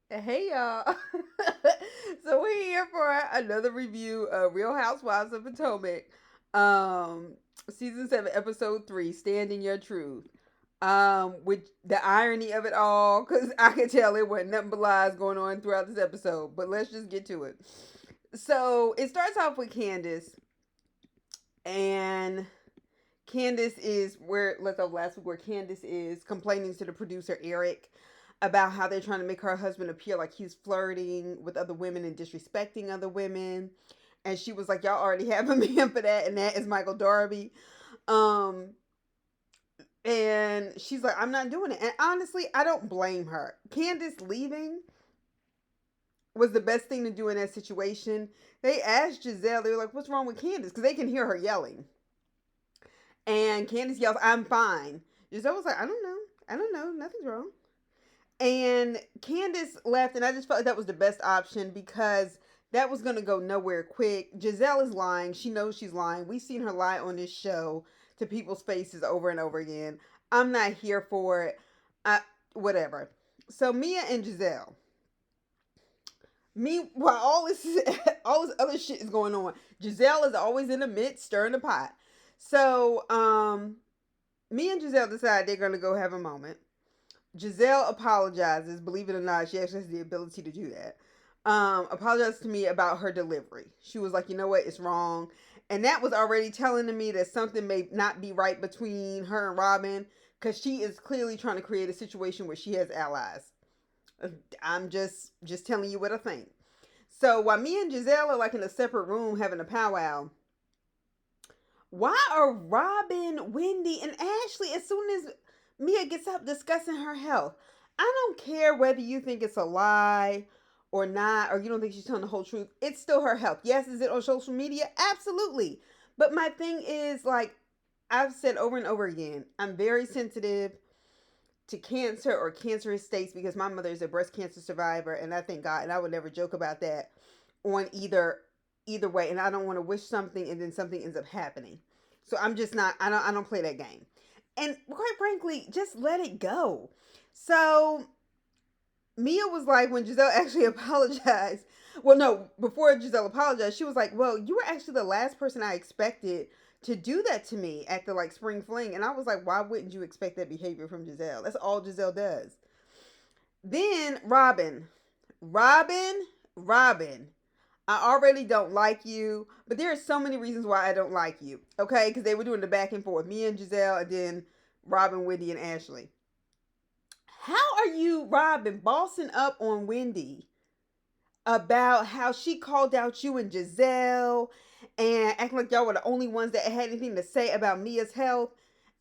Hey y'all. So we're here for another review of Real Housewives of Potomac. Um Season 7, episode 3, Stand in Your Truth. With the irony of it all, because I could tell it wasn't nothing but lies going on throughout this episode. But let's just get to it. So it starts off with Candace, and Candace is where left off last week, where Candace is complaining to the producer Eric about how they're trying to make her husband appear like he's flirting with other women and disrespecting other women. And she was like, y'all already have a man for that, and that is Michael Darby. Um, and she's like, I'm not doing it. And honestly, I don't blame her. Candace leaving was the best thing to do in that situation. They asked Giselle, they were like, what's wrong with Candace? Because they can hear her yelling. And Candace yells, I'm fine. Giselle was like, I don't know. I don't know. Nothing's wrong. And Candace left, and I just felt like that was the best option because that was going to go nowhere quick. Giselle is lying. She knows she's lying. We've seen her lie on this show to people's faces over and over again. I'm not here for it. Whatever. So Mia and Giselle. Me, while all this other shit is going on, Giselle is always in the midst stirring the pot. So me and Giselle decide they're gonna go have a moment. Giselle apologizes. Believe it or not, she actually has the ability to do that. Apologized to me about her delivery. She was like, you know what, it's wrong. And that was already telling to me that something may not be right between her and Robin, because she is clearly trying to create a situation where she has allies. I'm just telling you what I think. So while me and Giselle are like in a separate room having a powwow, why are Robin, Wendy, and Ashley, as soon as Mia gets up discussing her health? I don't care whether you think it's a lie or not, or you don't think she's telling the whole truth. It's still her health. Yes, is it on social media? Absolutely. But my thing is, like I've said over and over again, I'm very sensitive to cancer or cancerous states because my mother is a breast cancer survivor, and I thank God, and I would never joke about that on either way, and I don't want to wish something and then something ends up happening. So I'm just not. I don't play that game. And quite frankly, just let it go. So Mia was like, when Giselle actually apologized. Well, no, before Giselle apologized, she was like, "Well, you were actually the last person I expected to do that to me at the like spring fling." And I was like, "Why wouldn't you expect that behavior from Giselle? That's all Giselle does." Then Robin. I already don't like you, but there are so many reasons why I don't like you. Okay, because they were doing the back and forth, me and Giselle, and then Robin, Wendy, and Ashley. How are you, Robin, bossing up on Wendy about how she called out you and Giselle and acting like y'all were the only ones that had anything to say about Mia's health?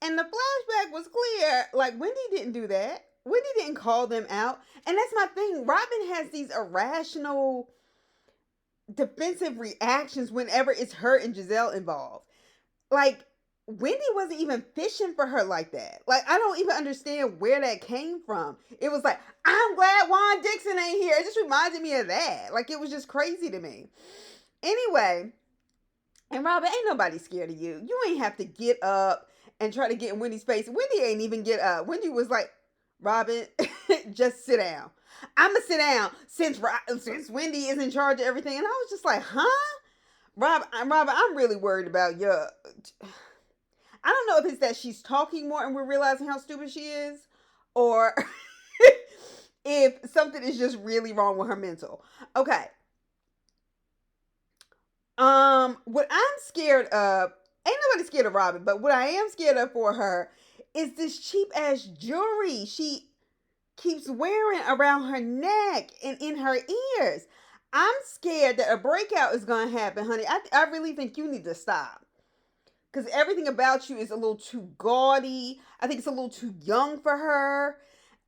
And the flashback was clear. Like, Wendy didn't do that. Wendy didn't call them out. And that's my thing. Robin has these irrational defensive reactions whenever it's her and Giselle involved. Like, Wendy wasn't even fishing for her like that. Like, I don't even understand where that came from. It was like, I'm glad Juan Dixon ain't here. It just reminded me of that. Like, it was just crazy to me. Anyway, and Robin, ain't nobody scared of you. You ain't have to get up and try to get in Wendy's face. Wendy ain't even get up. Wendy was like, Robin, just sit down. I'ma sit down since Wendy is in charge of everything. And I was just like, huh? Robin, I'm really worried about your. I don't know if it's that she's talking more and we're realizing how stupid she is, or if something is just really wrong with her mental. Okay. What I'm scared of, ain't nobody scared of Robin, but what I am scared of for her is this cheap ass jewelry she keeps wearing around her neck and in her ears. I'm scared that a breakout is gonna happen, honey. I really think you need to stop. Because everything about you is a little too gaudy. I think it's a little too young for her.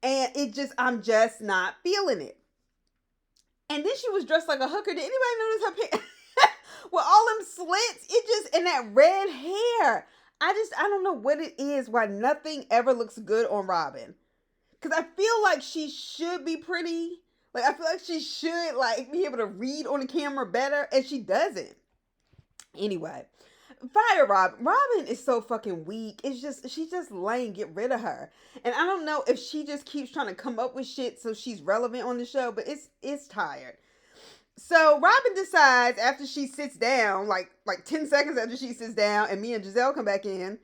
And I'm just not feeling it. And then she was dressed like a hooker. Did anybody notice her pants? With all them slits, and that red hair. I don't know what it is why nothing ever looks good on Robin. Because I feel like she should be pretty. Like, I feel like she should, like, be able to read on the camera better. And she doesn't. Anyway. Fire Robin. Robin is so fucking weak. It's just she's just lame. Get rid of her. And I don't know if she just keeps trying to come up with shit so she's relevant on the show, but it's tired. So Robin decides after she sits down, like 10 seconds after she sits down, and Mia and Giselle come back in,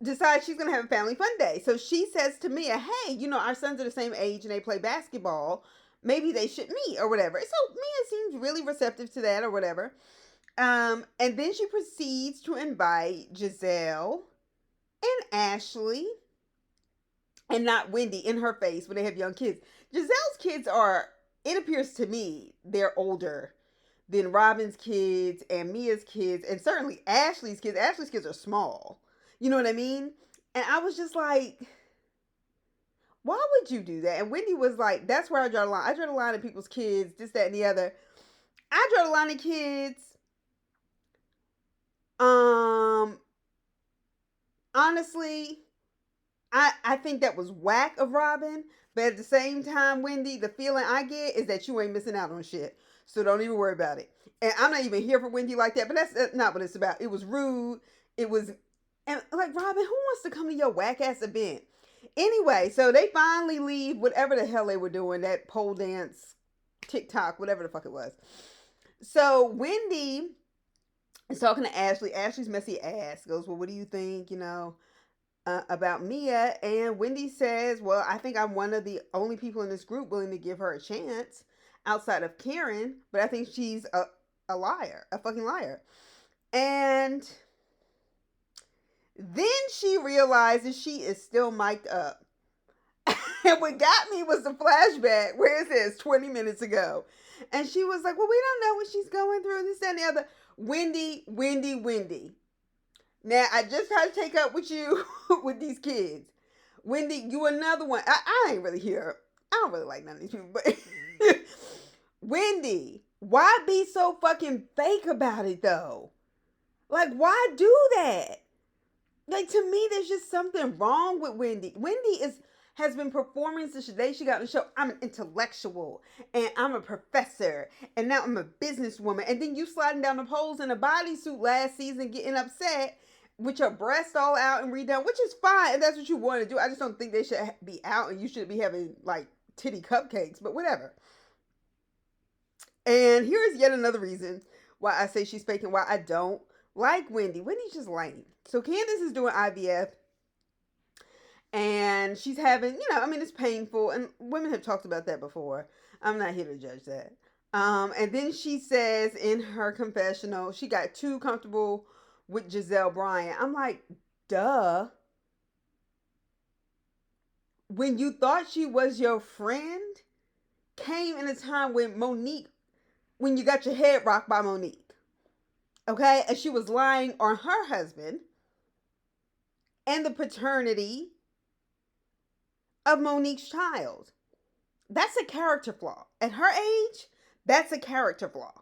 decides she's gonna have a family fun day. So she says to Mia, "Hey, our sons are the same age and they play basketball. Maybe they should meet or whatever." So Mia seems really receptive to that or whatever. And then she proceeds to invite Giselle and Ashley, and not Wendy, in her face when they have young kids. Giselle's kids are, it appears to me, they're older than Robin's kids and Mia's kids, and certainly Ashley's kids. Ashley's kids are small. You know what I mean? And I was just like, why would you do that? And Wendy was like, that's where I draw the line. I draw the line at people's kids, this, that, and the other. I draw the line at kids. Honestly, I think that was whack of Robin. But at the same time, Wendy, the feeling I get is that you ain't missing out on shit. So don't even worry about it. And I'm not even here for Wendy like that. But that's not what it's about. It was rude. It was, and like, Robin, who wants to come to your whack ass event? Anyway, so they finally leave whatever the hell they were doing, that pole dance, TikTok, whatever the fuck it was. So Wendy is talking to Ashley. Ashley's messy ass goes, well, what do you think, about Mia? And Wendy says, well, I think I'm one of the only people in this group willing to give her a chance outside of Karen, but I think she's a liar, a fucking liar. And then she realizes she is still mic'd up. And what got me was the flashback where it says 20 minutes ago. And she was like, well, we don't know what she's going through, this, that, and the other. Wendy. Now, I just tried to take up with you with these kids. Wendy, you another one. I ain't really here. I don't really like none of these people. But Wendy, why be so fucking fake about it, though? Like, why do that? Like, to me, there's just something wrong with Wendy. Wendy has been performing since the day she got on the show. I'm an intellectual, and I'm a professor, and now I'm a businesswoman. And then you sliding down the poles in a bodysuit last season, getting upset with your breasts all out and redone, which is fine if that's what you want to do. I just don't think they should be out, and you should be having like titty cupcakes, but whatever. And here's yet another reason why I say she's faking, why I don't like Wendy. Wendy's just lame. So Candace is doing IVF. And she's having, it's painful. And women have talked about that before. I'm not here to judge that. And then she says in her confessional, she got too comfortable with Giselle Bryant. I'm like, duh. When you thought she was your friend, came in a time when you got your head rocked by Monique. Okay? And she was lying on her husband and the paternity of Monique's child. That's a character flaw. At her age, that's a character flaw.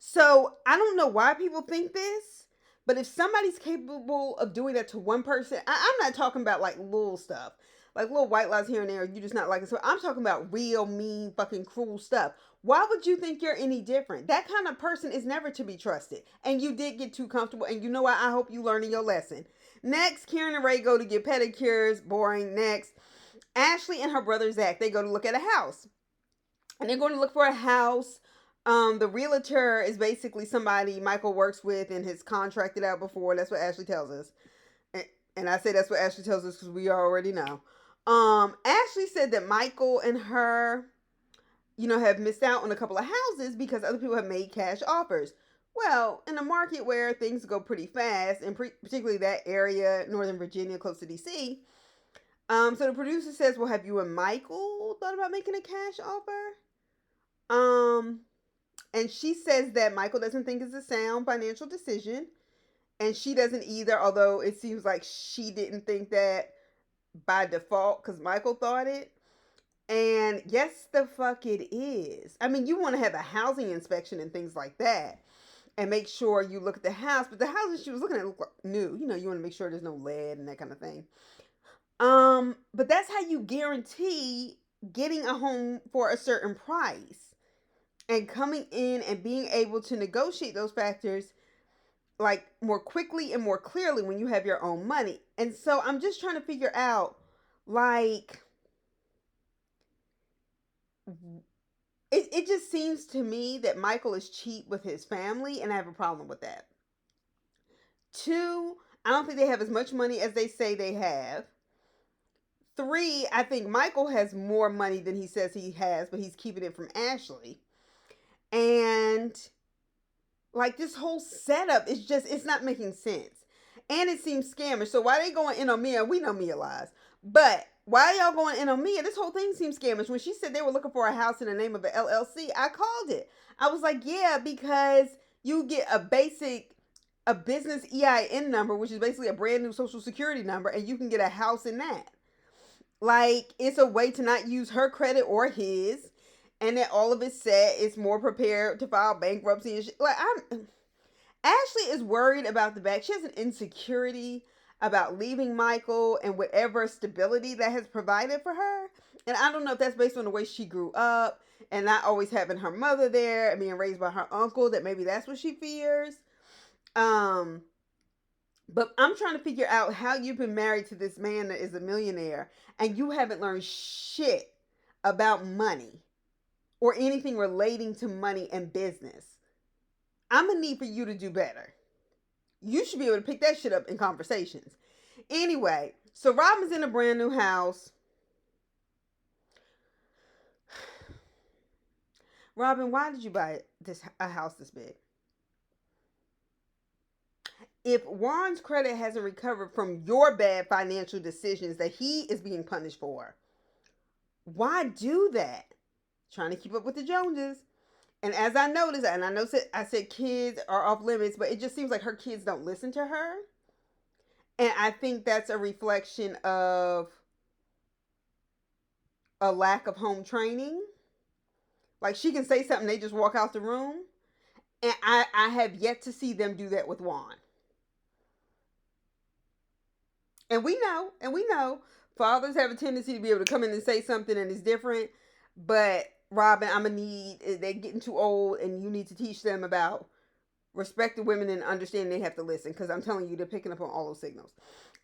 So I don't know why people think this, but if somebody's capable of doing that to one person, I'm not talking about like little stuff, like little white lies here and there, you just not like it. So I'm talking about real mean fucking cruel stuff. Why would you think you're any different? That kind of person is never to be trusted. And you did get too comfortable, and you know what? I hope you learning your lesson. Next, Karen and Ray go to get pedicures. Boring. Next, Ashley and her brother Zach, they go to look at a house. And they're going to look for a house. The realtor is basically somebody Michael works with and has contracted out before. That's what Ashley tells us. And I say that's what Ashley tells us because we already know. Ashley said that Michael and her, have missed out on a couple of houses because other people have made cash offers. Well, in a market where things go pretty fast, and particularly that area, Northern Virginia, close to D.C., so the producer says, well, have you and Michael thought about making a cash offer? And she says that Michael doesn't think it's a sound financial decision, and she doesn't either, although it seems like she didn't think that by default because Michael thought it. And yes, the fuck it is. I mean, you want to have a housing inspection and things like that. And make sure you look at the house. But the house that she was looking at looked like new. You want to make sure there's no lead and that kind of thing. But that's how you guarantee getting a home for a certain price. And coming in and being able to negotiate those factors like more quickly and more clearly when you have your own money. And so I'm just trying to figure out, like, it just seems to me that Michael is cheap with his family, and I have a problem with that. Two, I don't think they have as much money as they say they have. Three, I think Michael has more money than he says he has, but he's keeping it from Ashley. And like this whole setup is just, it's not making sense. And it seems scammish. So why they going in on Mia? We know Mia lies. But why y'all going in on Mia? This whole thing seems scammish. When she said they were looking for a house in the name of an LLC, I called it. I was like, yeah, because you get a business EIN number, which is basically a brand new social security number, and you can get a house in that. Like, it's a way to not use her credit or his, and then all of it said it's more prepared to file bankruptcy and shit. Like, Ashley is worried about the back. She has an insecurity about leaving Michael and whatever stability that has provided for her. And I don't know if that's based on the way she grew up and not always having her mother there and being raised by her uncle, that maybe that's what she fears. But I'm trying to figure out how you've been married to this man that is a millionaire and you haven't learned shit about money or anything relating to money and business. I'm going to need for you to do better. You should be able to pick that shit up in conversations. Anyway, so Robin's in a brand new house. Robin, why did you buy a house this big? If Juan's credit hasn't recovered from your bad financial decisions that he is being punished for, why do that? Trying to keep up with the Joneses. And as I noticed, and I said kids are off limits, but it just seems like her kids don't listen to her. And I think that's a reflection of a lack of home training. Like, she can say something, they just walk out the room. And I have yet to see them do that with Juan. And we know, fathers have a tendency to be able to come in and say something and it's different. But Robin, they're getting too old and you need to teach them about respecting women and understanding they have to listen. Because I'm telling you, they're picking up on all those signals.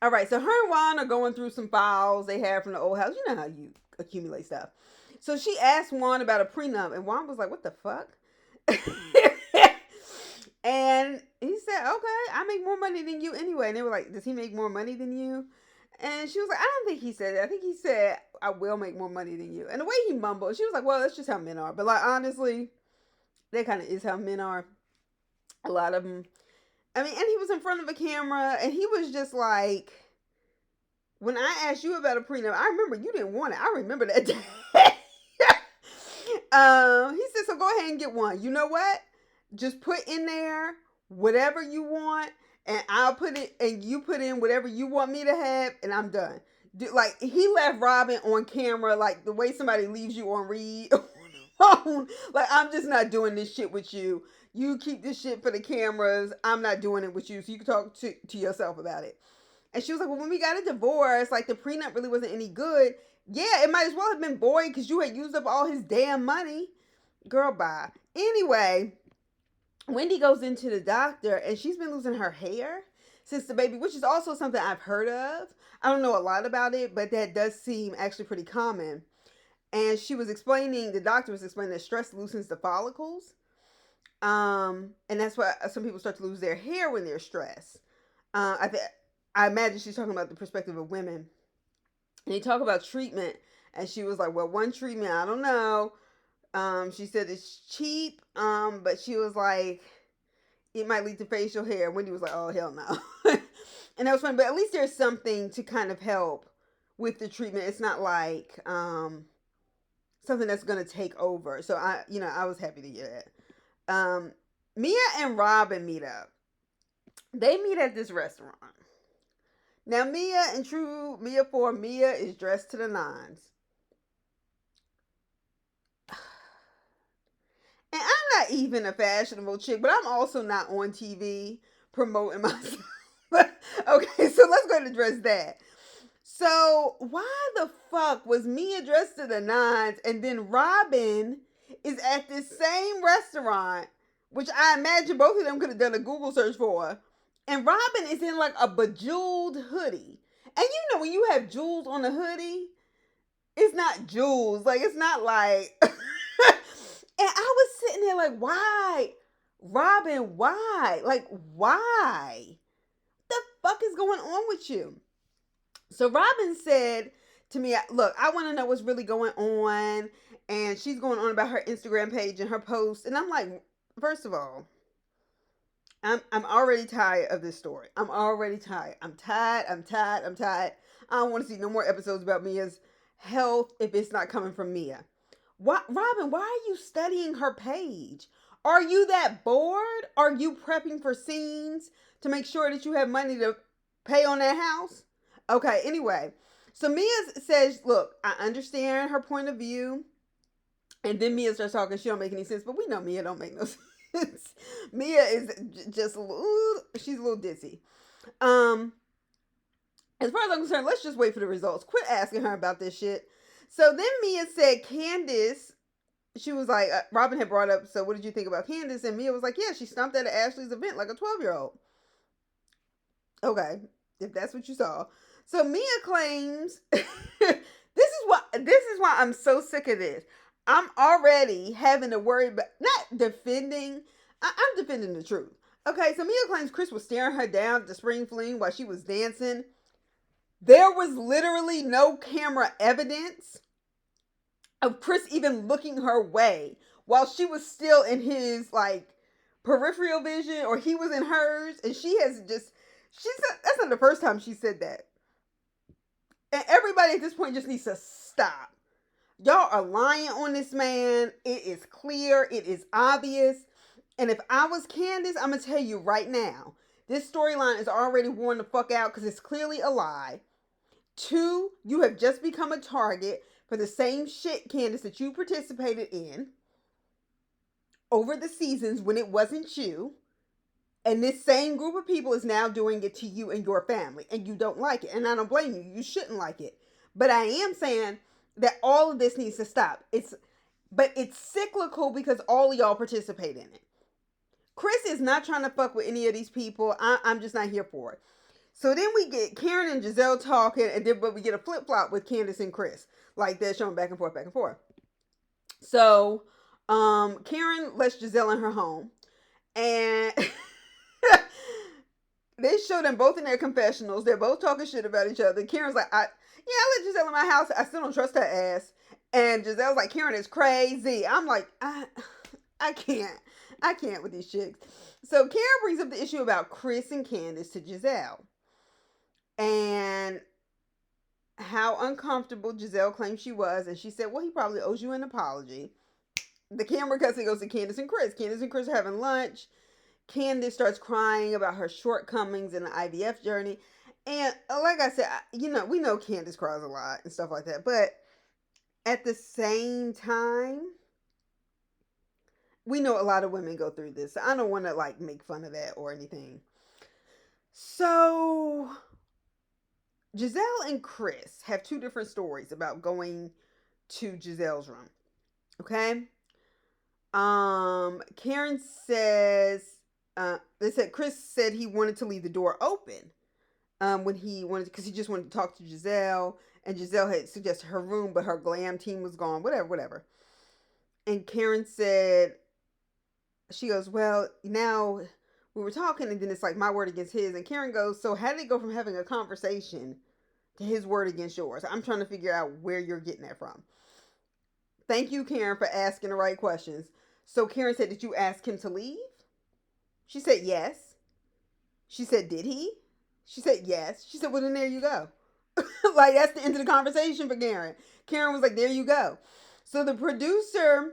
All right, so her and Juan are going through some files they have from the old house. You know how you accumulate stuff. So she asked Juan about a prenup and Juan was like, what the fuck? And he said, okay, I make more money than you anyway. And they were like, does he make more money than you? And she was like, I don't think he said that. I think he said, I will make more money than you. And the way he mumbled, she was like, well, that's just how men are. But like, honestly, that kind of is how men are. A lot of them. I mean, and he was in front of a camera and he was just like, when I asked you about a prenup, I remember you didn't want it. I remember that day. He said, so go ahead and get one. You know what? Just put in there whatever you want, and I'll put it, and you put in whatever you want me to have, and I'm done. Like, he left Robin on camera, like the way somebody leaves you on read on the phone. Like, I'm just not doing this shit with you. You keep this shit for the cameras. I'm not doing it with you, so you can talk to yourself about it. And she was like, well, when we got a divorce, like, the prenup really wasn't any good. Yeah, it might as well have been void because you had used up all his damn money. Girl, bye. Anyway, Wendy goes into the doctor and she's been losing her hair since the baby, which is also something I've heard of. I don't know a lot about it, but that does seem actually pretty common. And the doctor was explaining that stress loosens the follicles. And that's why some people start to lose their hair when they're stressed. I imagine she's talking about the perspective of women. And they talk about treatment. And she was like, well, one treatment, I don't know. She said it's cheap, but she was like, it might lead to facial hair. Wendy was like, oh, hell no. And that was funny, but at least there's something to kind of help with the treatment. It's not like something that's going to take over. So I was happy to hear that. Mia and Robin meet up. They meet at this restaurant. Now, Mia is dressed to the nines. And I'm not even a fashionable chick, but I'm also not on TV promoting myself. Okay, so let's go ahead and address that. So why the fuck was Mia dressed to the nines and then Robin is at this same restaurant, which I imagine both of them could have done a Google search for, And Robin is in like a bejeweled hoodie. And you know when you have jewels on a hoodie, it's not jewels. Like it's not like and I was sitting there like, why? Robin, why? Like, why? The fuck is going on with you? So Robin said to me, look, I want to know what's really going on. And she's going on about her Instagram page and her posts. And I'm like, first of all, I'm already tired of this story. I'm already tired. I'm tired. I'm tired. I'm tired. I don't want to see no more episodes about Mia's health if it's not coming from Mia. Why, Robin, why are you studying her page? Are you that bored? Are you prepping for scenes to make sure that you have money to pay on that house? Okay, anyway. So Mia says, look, I understand her point of view. And then Mia starts talking. She don't make any sense, but we know Mia don't make no sense. Mia is just a little, she's a little ditzy. As far as I'm concerned, let's just wait for the results. Quit asking her about this shit. So then Mia said Candace, she was like, Robin had brought up, so what did you think about Candace? And Mia was like, yeah, she stomped at Ashley's event like a 12-year-old. Okay, if that's what you saw. So Mia claims this is why I'm so sick of this. I'm already having to worry about not defending. I'm defending the truth. Okay, so Mia claims Chris was staring her down at the spring fling while she was dancing. There was literally no camera evidence of Chris even looking her way while she was still in his like peripheral vision or he was in hers, and she said that's not the first time she said that. And everybody at this point just needs to stop. Y'all are lying on this man. It is clear. It is obvious. And if I was Candace, I'm going to tell you right now, this storyline is already worn the fuck out because it's clearly a lie. 2, you have just become a target for the same shit, Candace, that you participated in over the seasons when it wasn't you. And this same group of people is now doing it to you and your family. And you don't like it. And I don't blame you. You shouldn't like it. But I am saying that all of this needs to stop. But it's cyclical because all of y'all participate in it. Chris is not trying to fuck with any of these people. I'm just not here for it. So then we get Karen and Giselle talking, but we get a flip flop with Candace and Chris, like they're showing back and forth, back and forth. So, Karen lets Giselle in her home, and they show them both in their confessionals. They're both talking shit about each other. Karen's like, I let Giselle in my house. I still don't trust her ass. And Giselle's like, Karen is crazy. I'm like, I can't with these chicks. So Karen brings up the issue about Chris and Candace to Giselle. And how uncomfortable Giselle claimed she was. And she said, well, he probably owes you an apology. The camera cuts and goes to Candace and Chris. Candace and Chris are having lunch. Candace starts crying about her shortcomings in the IVF journey. And like I said, we know Candace cries a lot and stuff like that. But at the same time, we know a lot of women go through this. So I don't want to like make fun of that or anything. So Giselle and Chris have 2 different stories about going to Giselle's room. Okay? Karen says Chris said he wanted to leave the door open when he wanted, because he just wanted to talk to Giselle, and Giselle had suggested her room, but her glam team was gone, whatever. And Karen said, she goes, well, now we were talking, and then it's like my word against his. And Karen goes, so how did it go from having a conversation to his word against yours? I'm trying to figure out where you're getting that from. Thank you, Karen, for asking the right questions. So Karen said, did you ask him to leave? She said, yes. She said, did he? She said, yes. She said, well, then there you go. Like, that's the end of the conversation for Karen. Karen was like, there you go. So the producer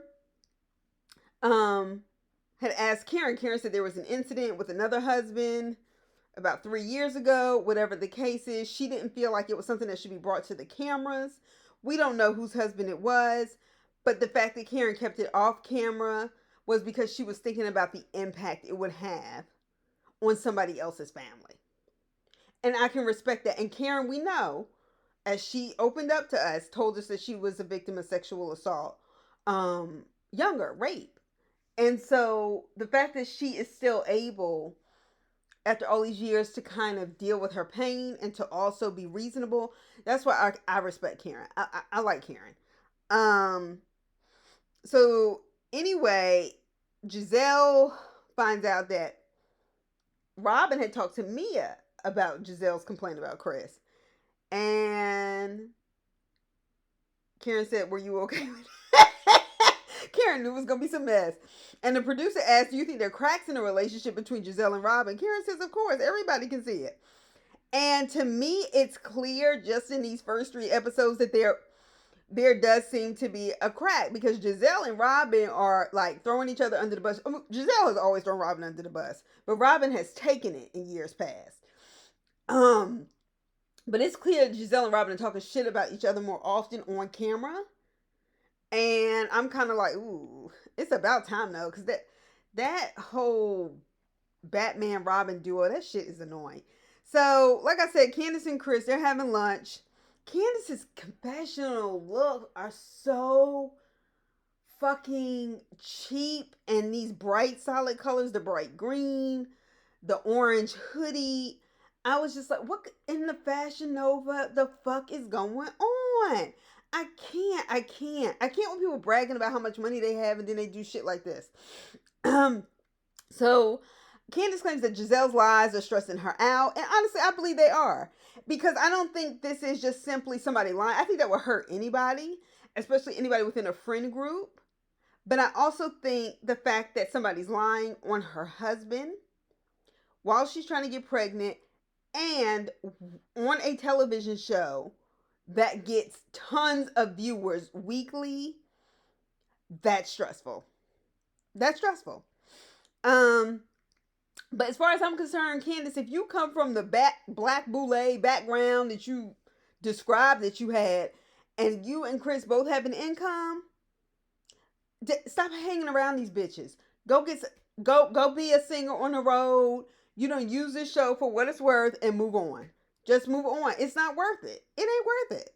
had asked Karen. Karen said there was an incident with another husband about 3 years ago. Whatever the case is, she didn't feel like it was something that should be brought to the cameras. We don't know whose husband it was. But the fact that Karen kept it off camera was because she was thinking about the impact it would have on somebody else's family. And I can respect that. And Karen, we know, as she opened up to us, told us that she was a victim of sexual assault, rape. And so the fact that she is still able after all these years to kind of deal with her pain and to also be reasonable. That's why I respect Karen. I like Karen. Um, so anyway, Giselle finds out that Robin had talked to Mia about Giselle's complaint about Chris. And Karen said, "Were you okay with it?" Karen knew it was going to be some mess. And the producer asked, "Do you think there are cracks in the relationship between Giselle and Robin?" Karen says, "Of course, everybody can see it." And to me, it's clear just in these first 3 episodes that there does seem to be a crack because Giselle and Robin are like throwing each other under the bus. Giselle has always thrown Robin under the bus, but Robin has taken it in years past. Um, but it's clear that Giselle and Robin are talking shit about each other more often on camera, and I'm kind of like, ooh, it's about time though, because that whole Batman Robin duo, that shit is annoying. So, like I said, Candace and Chris, they're having lunch. Candace's confessional look are so fucking cheap, and these bright solid colors, the bright green, the orange hoodie. I was just like, what in the Fashion Nova the fuck is going on? I can't when people bragging about how much money they have and then they do shit like this. So Candace claims that Giselle's lies are stressing her out, and honestly, I believe they are because I don't think this is just simply somebody lying. I think that would hurt anybody, especially anybody within a friend group. But I also think the fact that somebody's lying on her husband while she's trying to get pregnant and on a television show that gets tons of viewers weekly, that's stressful. That's stressful. Um, but as far as I'm concerned, Candace, if you come from the black boule background that you described that you had, and you and Chris both have an income, stop hanging around these bitches. Go get go be a singer on the road. You don't use this show for what it's worth and move on. Just move on. It's not worth it. It ain't worth it.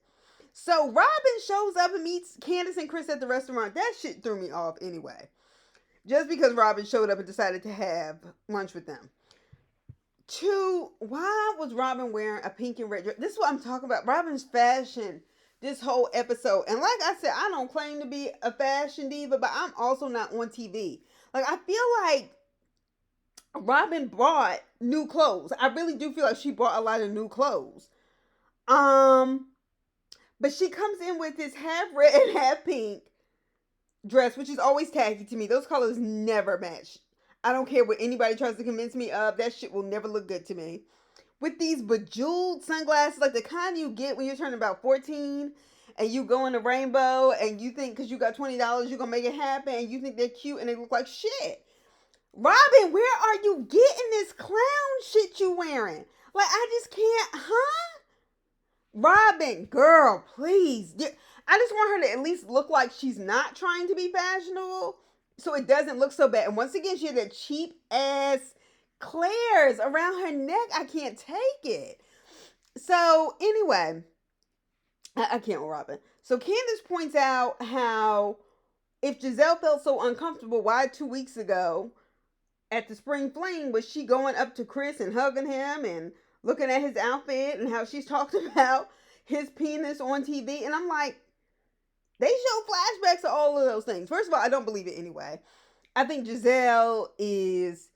So Robin shows up and meets Candace and Chris at the restaurant. That shit threw me off anyway. Just because Robin showed up and decided to have lunch with them. Two, why was Robin wearing a pink and red dress? This is what I'm talking about. Robin's fashion this whole episode. And like I said, I don't claim to be a fashion diva, but I'm also not on TV. Like, I feel like Robin bought new clothes. I really do feel like she bought a lot of new clothes. Um, but she comes in with this half red and half pink dress, which is always tacky to me. Those colors never match. I don't care what anybody tries to convince me of. That shit will never look good to me. With these bejeweled sunglasses, like the kind you get when you're turning about 14 and you go in the rainbow and you think because you got $20 you're going to make it happen and you think they're cute and they look like shit. Robin, where are you getting this clown shit you wearing? Like, I just can't, huh? Robin, girl, please. I just want her to at least look like she's not trying to be fashionable so it doesn't look so bad. And once again, she had that cheap ass Claire's around her neck. I can't take it. So, anyway, I can't with Robin. So, Candace points out how if Giselle felt so uncomfortable, why 2 weeks ago at the Spring Fling was she going up to Chris and hugging him and looking at his outfit and how she's talked about his penis on TV? And I'm like, they show flashbacks of all of those things. First of all, I don't believe it anyway. I think Giselle is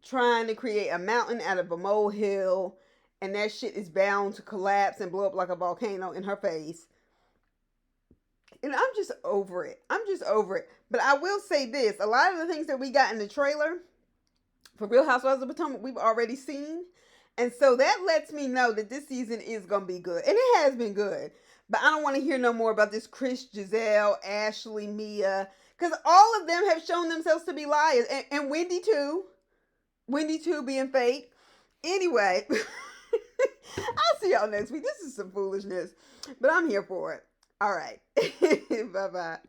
trying to create a mountain out of a molehill, and that shit is bound to collapse and blow up like a volcano in her face. And I'm just over it. I'm just over it. But I will say this, a lot of the things that we got in the trailer for Real Housewives of Potomac, we've already seen. And so that lets me know that this season is going to be good. And it has been good. But I don't want to hear no more about this Chris, Giselle, Ashley, Mia. Because all of them have shown themselves to be liars. And Wendy too. Wendy too being fake. Anyway. I'll see y'all next week. This is some foolishness. But I'm here for it. All right. Bye-bye.